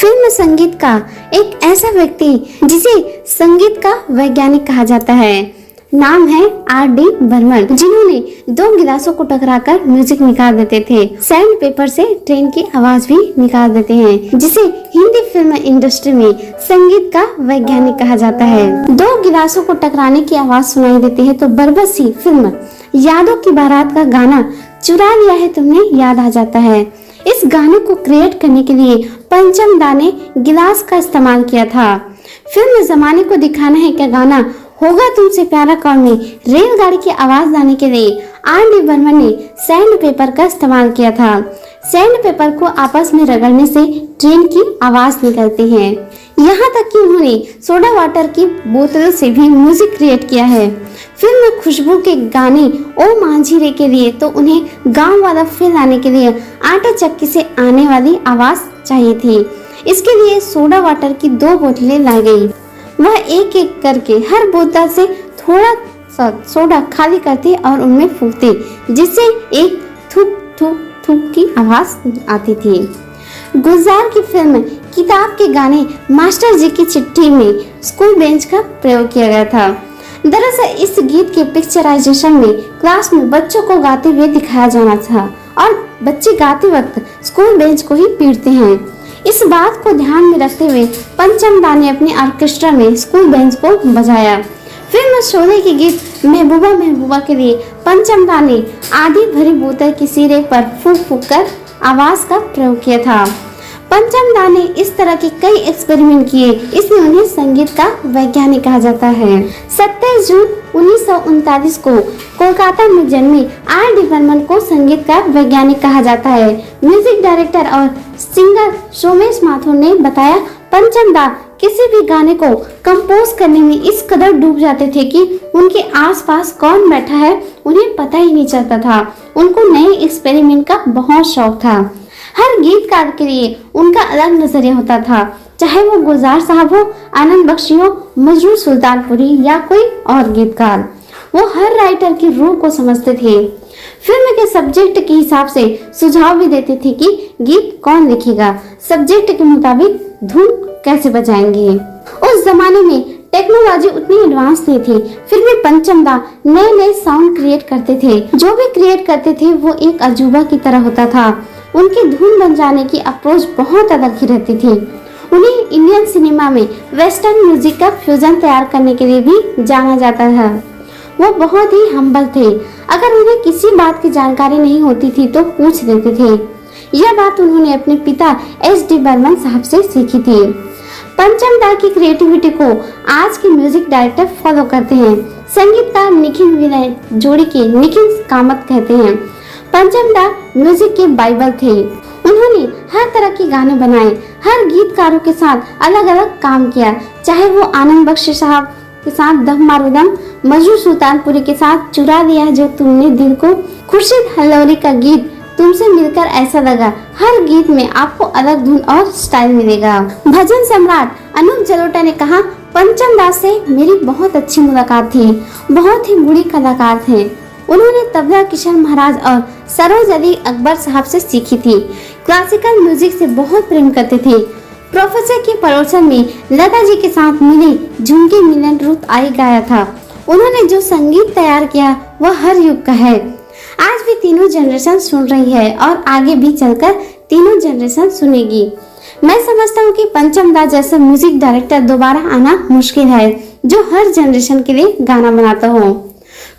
Film संगीत का एक ऐसा व्यक्ति जिसे संगीत का वैज्ञानिक कहा जाता है। नाम है R.D. बर्मन, जिन्होंने दो गिलासों को टकराकर म्यूजिक निकाल देते थे। सैंड पेपर से ट्रेन की आवाज भी निकाल देते हैं, जिसे हिंदी फिल्म इंडस्ट्री में संगीत का वैज्ञानिक कहा जाता है। दो गिलासों को टकराने की आवाज सुनाई देती है तो बरबस सी फिल्म यादों की बारात का गाना चुरा लिया है तुमने याद आ जाता है। इस गाने को क्रिएट करने के लिए पंचम दा ने गिलास का इस्तेमाल किया था। फिल्म जमाने को दिखाना है क्या गाना होगा तुमसे प्यारा कौन में रेलगाड़ी की आवाज लाने के लिए R.D. बर्मन ने सैंड पेपर का इस्तेमाल किया था। सैंड पेपर को आपस में रगड़ने से ट्रेन की आवाज निकलती है। यहाँ तक कि उन्होंने सोडा वाटर की बोतलों से भी म्यूजिक क्रिएट किया है। फिल्म खुशबू के गाने ओ मांझी रे के लिए तो उन्हें गांव वाला फील लाने के लिए आटा चक्की से आने वाली आवाज चाहिए थी। इसके लिए सोडा वाटर की 2 बोतलें लाई गई। वह एक एक करके हर बोतल से थोड़ा सा सोडा खाली करते और उनमें फूकते, जिससे एक थूक थूक थूक की आवाज आती थी। गुलजार की फिल्म किताब के गाने मास्टर जी की चिट्ठी में स्कूल बेंच का प्रयोग किया गया था। दरअसल इस गीत के पिक्चराइजेशन में क्लास में बच्चों को गाते हुए दिखाया जाना था और बच्चे गाते वक्त स्कूल बेंच को ही पीटते हैं। इस बात को ध्यान में रखते हुए पंचम दा ने अपने ऑर्केस्ट्रा में स्कूल बेंच को बजाया। फिल्म शोले के गीत महबूबा महबूबा के लिए पंचम दा ने आधी भरी बोतल की सिरे पर फूंक फूंक कर आवाज का प्रयोग किया था। पंचम दा ने इस तरह के कई एक्सपेरिमेंट किए, इसलिए उन्हें संगीत का वैज्ञानिक कहा जाता है। 27 जून 1939 को कोलकाता में जन्मे R.D. बर्मन को संगीत का वैज्ञानिक कहा जाता है। म्यूजिक डायरेक्टर और सिंगर सोमेश माथुर ने बताया, पंचम दा किसी भी गाने को कंपोज करने में इस कदर डूब जाते थे कि उनके आसपास कौन बैठा है उन्हें पता ही नहीं चलता था। उनको नए एक्सपेरिमेंट का बहुत शौक था। हर गीतकार के लिए उनका अलग नजरिया होता था, चाहे वो गुलजार साहब हो, आनंद बख्शी हो, मजरू सुल्तानपुरी या कोई और गीतकार। वो हर राइटर की रूह को समझते थे। फिल्म के सब्जेक्ट के हिसाब से सुझाव भी देते थे कि गीत कौन लिखेगा, सब्जेक्ट के मुताबिक धुन कैसे बजाएंगे। उस जमाने में टेक्नोलॉजी उतनी एडवांस नहीं थी, फिर भी पंचम दा नए नए साउंड क्रिएट करते थे। जो भी क्रिएट करते थे वो एक अजूबा की तरह होता था। उनकी धुन बन जाने की अप्रोच बहुत अलग ही रहती थी। उन्हें इंडियन सिनेमा में वेस्टर्न म्यूजिक का फ्यूजन तैयार करने के लिए भी जाना जाता था। वो बहुत ही हम्बल थे। अगर उन्हें किसी बात की जानकारी नहीं होती थी तो पूछ लेते थे। यह बात उन्होंने अपने पिता S.D. बर्मन साहब से सीखी थी। पंचम दा की क्रिएटिविटी को आज के म्यूजिक डायरेक्टर फॉलो करते हैं। संगीतकार निखिल विनय जोड़ी के निखिल कामत कहते हैं, पंचम दा म्यूजिक के बाइबल थे। उन्होंने हर तरह के गाने बनाए, हर गीतकारों के साथ अलग अलग काम किया, चाहे वो आनंद बख्शी साहब के साथ दम मारो दम, मजरू सुल्तानपुरी के साथ चुरा लिया जो तुमने दिल को, खुर्शीद हल्लौरी का गीत तुमसे मिलकर ऐसा लगा। हर गीत में आपको अलग धुन और स्टाइल मिलेगा। भजन सम्राट अनूप जलोटा ने कहा, पंचम दा से मेरी बहुत अच्छी मुलाकात थी। बहुत ही बुरी कलाकार थे। उन्होंने तबला किशन महाराज और सरोज अली अकबर साहब से सीखी थी। क्लासिकल म्यूजिक से बहुत प्रेम करते थे। प्रोफेसर के पड़ोसन में लता जी के साथ मिले झुमके मिलन रुत आई गाया था। उन्होंने जो संगीत तैयार किया वह हर युग का है। आज भी तीनों जनरेशन सुन रही है और आगे भी चलकर तीनों जनरेशन सुनेगी। मैं समझता हूँ कि पंचम दा जैसा म्यूजिक डायरेक्टर दोबारा आना मुश्किल है, जो हर जनरेशन के लिए गाना बनाता हो।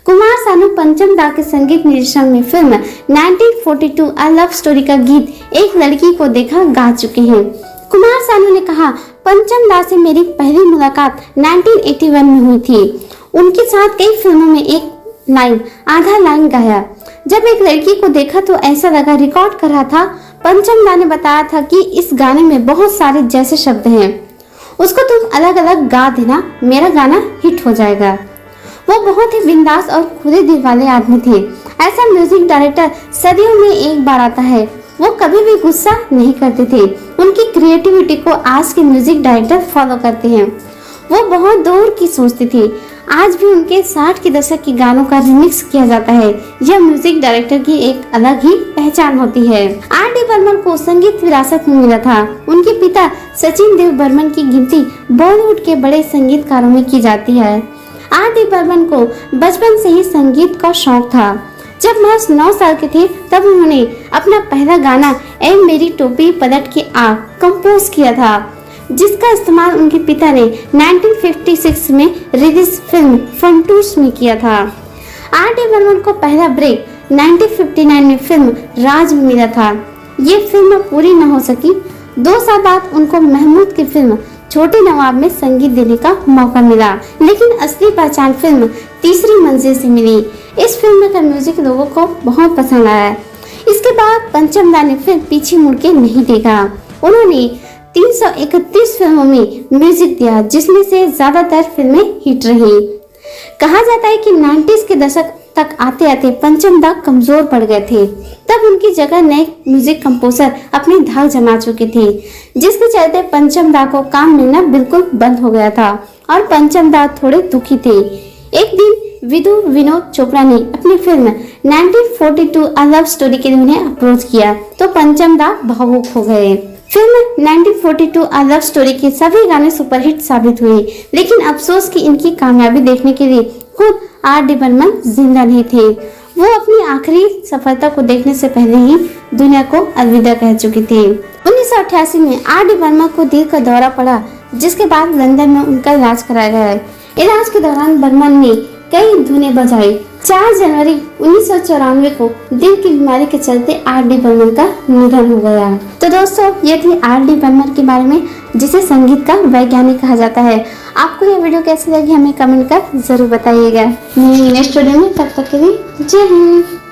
कुमार सानू पंचम दा के संगीत निर्देशन में फिल्म 1942 अ लव स्टोरी का गीत एक लड़की को देखा गा चुके हैं। कुमार सानू ने कहा, पंचम दा से मेरी पहली मुलाकात 1981 में हुई थी। उनके साथ कई फिल्मों में एक लाइन आधा लाइन गाया। जब एक लड़की को देखा तो ऐसा लगा रिकॉर्ड कर रहा था। पंचम दा ने बताया था कि इस गाने में बहुत सारे जैसे शब्द हैं, उसको तुम अलग अलग गा देना, मेरा गाना हिट हो जाएगा। वो बहुत ही बिंदास और खुले दिल वाले आदमी थे। ऐसा म्यूजिक डायरेक्टर सदियों में एक बार आता है। वो कभी भी गुस्सा नहीं करते थे। उनकी क्रिएटिविटी को आज के म्यूजिक डायरेक्टर फॉलो करते हैं। वो बहुत दूर की सोचते थे। आज भी उनके 60 के दशक के गानों का रिमिक्स किया जाता है। यह म्यूजिक डायरेक्टर की एक अलग ही पहचान होती है। R.D. बर्मन को संगीत विरासत में मिला था। उनके पिता सचिन देव बर्मन की गिनती बॉलीवुड के बड़े संगीतकारों में की जाती है। R.D. बर्मन को बचपन से ही संगीत का शौक था। जब महज 9 साल के थे तब उन्होंने अपना पहला गाना ए मेरी टोपी पलट के आ कंपोज किया था, जिसका इस्तेमाल उनके पिता ने 1956 में रिलीज फिल्म फंटूस में किया था। R.D. बर्मन को पहला ब्रेक 1959 में फिल्म राज में मिला था। ये फिल्म पूरी न हो सकी। 2 साल बाद उनको महमूद की फिल्म छोटे नवाब में संगीत देने का मौका मिला, लेकिन असली पहचान फिल्म तीसरी मंजिल से मिली। इस फिल्म का म्यूजिक लोगों को बहुत पसंद आया। इसके बाद पंचम दा ने फिर पीछे मुड़ के नहीं देखा। उन्होंने 331 फिल्मों में म्यूजिक दिया, जिसमें से ज्यादातर फिल्में हिट रही। कहा जाता है कि 90s के दशक तक आते आते पंचम दा कमजोर पड़ गए थे। तब उनकी जगह नए म्यूजिक कंपोजर अपनी धाक जमा चुके थे, जिसके चलते पंचम दा को काम मिलना बिल्कुल बंद हो गया था और पंचम दा थोड़े दुखी थे। एक दिन विदु विनोद चोपड़ा ने अपनी फिल्म 1942 अ लव स्टोरी के लिए उन्हें अप्रोच किया तो पंचम दा भावुक हो गए। फिल्म 1942 अ लव स्टोरी के सभी गाने सुपरहिट साबित हुए, लेकिन अफसोस कि इनकी कामयाबी देखने के लिए खुद R.D. बर्मन जिंदा नहीं थे। वो अपनी आखिरी सफलता को देखने से पहले ही दुनिया को अलविदा कह चुके थे। 1988 में R.D. बर्मन को दिल का दौरा पड़ा, जिसके बाद लंदन में उनका इलाज कराया गया। इलाज के दौरान बर्मन ने कई धुनें बजाई। 4 जनवरी 1994 को दिल की बीमारी के चलते R.D. बर्मन का निधन हो गया। तो दोस्तों, ये थी R.D. बर्मन के बारे में, जिसे संगीत का वैज्ञानिक कहा जाता है। आपको यह वीडियो कैसी लगी हमें कमेंट कर जरूर बताइएगा। नेक्स्ट वीडियो में तब तक के लिए जय हिंद।